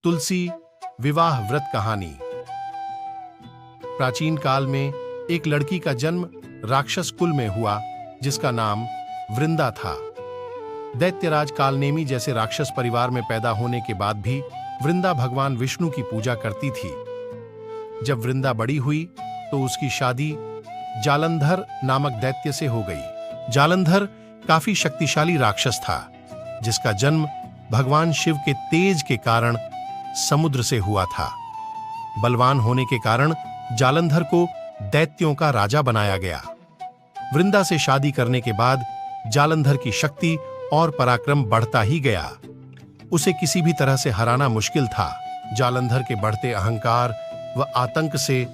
तुलसी विवाह व्रत कहानी। प्राचीन काल में एक लड़की का जन्म राक्षस कुल में हुआ जिसका नाम वृंदा था। दैत्यराज कालनेमी जैसे राक्षस परिवार में पैदा होने के बाद भी वृंदा भगवान विष्णु की पूजा करती थी। जब वृंदा बड़ी हुई तो उसकी शादी जालंधर नामक दैत्य से हो गई। जालंधर काफी शक्तिशाली राक्षस था जिसका जन्म भगवान शिव के तेज के कारण समुद्र से हुआ था। बलवान होने के कारण जालंधर को दैत्यों का राजा बनाया गया। वृंदा से शादी करने के बाद जालंधर की शक्ति और पराक्रम बढ़ता ही गया। उसे किसी भी तरह से हराना मुश्किल था। जालंधर के बढ़ते अहंकार व आतंक से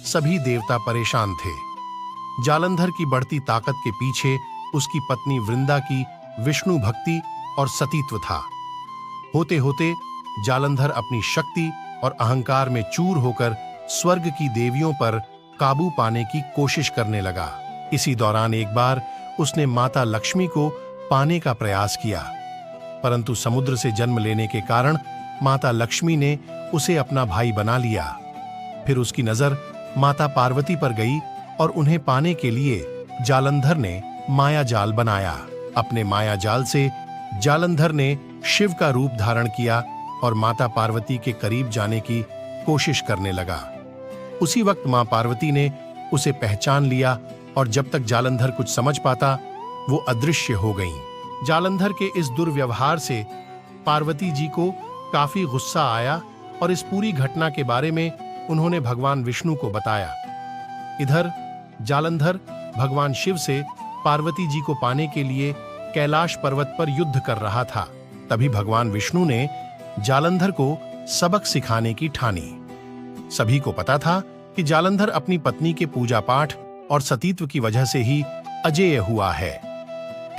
सभी देवता परेशान थे। जालंधर की बढ़ती ताकत के पीछे उसकी पत्नी वृंदा की विष्णु भक्ति और सतीत्व था। होते होते जालंधर अपनी शक्ति और अहंकार में चूर होकर स्वर्ग की देवियों पर काबू पाने की कोशिश करने लगा। इसी दौरान एक बार उसने माता लक्ष्मी को पाने का प्रयास किया, परंतु समुद्र से जन्म लेने के कारण माता लक्ष्मी ने उसे अपना भाई बना लिया। फिर उसकी नजर माता पार्वती पर गई और उन्हें पाने के लिए जालंधर ने माया जाल बनाया। अपने माया जाल से जालंधर ने शिव का रूप धारण किया और माता पार्वती के करीब जाने की कोशिश करने लगा। उसी वक्त मां पार्वती ने उसे पहचान लिया और जब तक जालंधर कुछ समझ पाता वो अदृश्य हो गईं। जालंधर के इस दुर्व्यवहार से पार्वती जी को काफी गुस्सा आया और इस पूरी घटना के बारे में उन्होंने भगवान विष्णु को बताया। इधर जालंधर भगवान शिव से पार्वती जी को पाने के लिए कैलाश पर्वत पर युद्ध कर रहा था। तभी भगवान विष्णु ने जालंधर को सबक सिखाने की ठानी। सभी को पता था कि जालंधर अपनी पत्नी के पूजा पाठ और सतीत्व की वजह से ही अजेय हुआ है।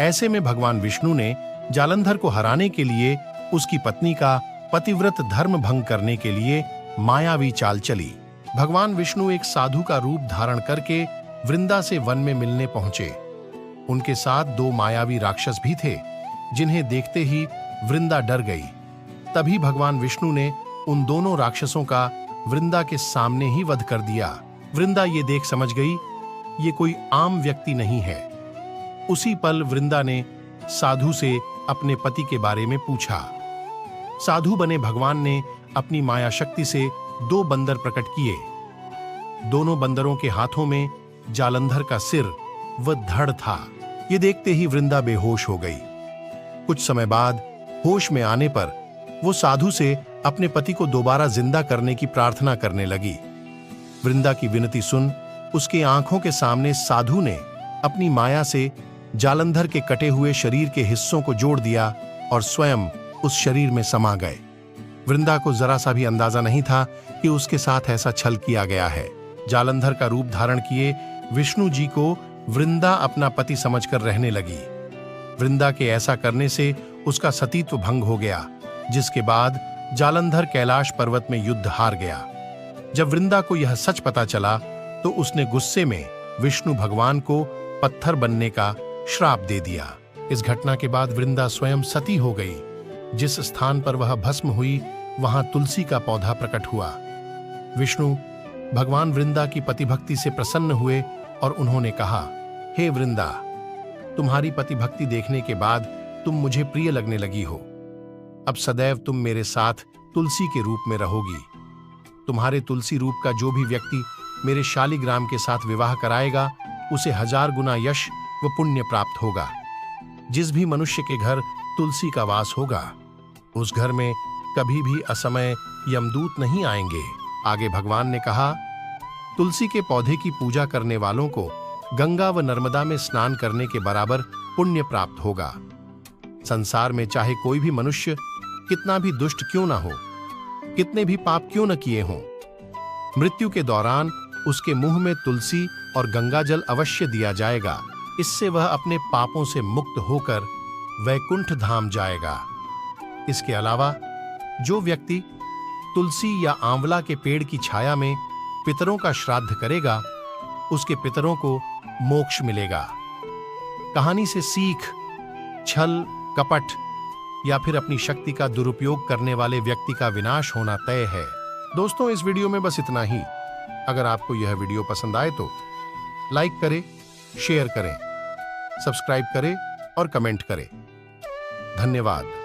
ऐसे में भगवान विष्णु ने जालंधर को हराने के लिए उसकी पत्नी का पतिव्रत धर्म भंग करने के लिए मायावी चाल चली। भगवान विष्णु एक साधु का रूप धारण करके वृंदा से वन में मिलने पहुंचे। उनके साथ दो मायावी राक्षस भी थे जिन्हें देखते ही वृंदा डर गई। तभी भगवान विष्णु ने उन दोनों राक्षसों का वृंदा के सामने ही वध कर दिया। वृंदा ये देख समझ गई ये कोई आम व्यक्ति नहीं है। उसी पल वृंदा ने साधु से अपने पति के बारे में पूछा। साधु बने भगवान ने अपनी माया शक्ति से दो बंदर प्रकट किए। दोनों बंदरों के हाथों में जालंधर का सिर व धड़ था। ये देखते ही वृंदा बेहोश हो गई। कुछ समय बाद होश में आने पर वो साधु से अपने पति को दोबारा जिंदा करने की प्रार्थना करने लगी। वृंदा की विनती सुन उसकी आंखों के सामने साधु ने अपनी माया से जालंधर के कटे हुए शरीर के हिस्सों को जोड़ दिया और स्वयं उस शरीर में समा गए। वृंदा को जरा सा भी अंदाजा नहीं था कि उसके साथ ऐसा छल किया गया है। जालंधर का रूप धारण किए विष्णु जी को वृंदा अपना पति समझकर रहने लगी। वृंदा के ऐसा करने से उसका सतीत्व भंग हो गया, जिसके बाद जालंधर कैलाश पर्वत में युद्ध हार गया। जब वृंदा को यह सच पता चला तो उसने गुस्से में विष्णु भगवान को पत्थर बनने का श्राप दे दिया। इस घटना के बाद वृंदा स्वयं सती हो गई। जिस स्थान पर वह भस्म हुई वहां तुलसी का पौधा प्रकट हुआ। विष्णु भगवान वृंदा की पतिभक्ति से प्रसन्न हुए और उन्होंने कहा, हे वृंदा, तुम्हारी पतिभक्ति देखने के बाद तुम मुझे प्रिय लगने लगी हो। अब सदैव तुम मेरे साथ तुलसी के रूप में रहोगी। तुम्हारे तुलसी रूप का जो भी व्यक्ति मेरे शालिग्राम के साथ विवाह कराएगा उसे 1000 गुना यश व पुण्य प्राप्त होगा। जिस भी मनुष्य के घर तुलसी का वास होगा उस घर में कभी भी असमय यमदूत नहीं आएंगे। आगे भगवान ने कहा, तुलसी के पौधे की पूजा करने वालों को गंगा व नर्मदा में स्नान करने के बराबर पुण्य प्राप्त होगा। संसार में चाहे कोई भी मनुष्य कितना भी दुष्ट क्यों ना हो, कितने भी पाप क्यों न किए हों, मृत्यु के दौरान उसके मुंह में तुलसी और गंगा जल अवश्य दिया जाएगा। इससे वह अपने पापों से मुक्त होकर वैकुंठ धाम जाएगा। इसके अलावा जो व्यक्ति तुलसी या आंवला के पेड़ की छाया में पितरों का श्राद्ध करेगा उसके पितरों को मोक्ष मिलेगा। कहानी से सीख, छल कपट या फिर अपनी शक्ति का दुरुपयोग करने वाले व्यक्ति का विनाश होना तय है। दोस्तों, इस वीडियो में बस इतना ही। अगर आपको यह वीडियो पसंद आए तो लाइक करें, शेयर करें, सब्सक्राइब करें और कमेंट करें। धन्यवाद।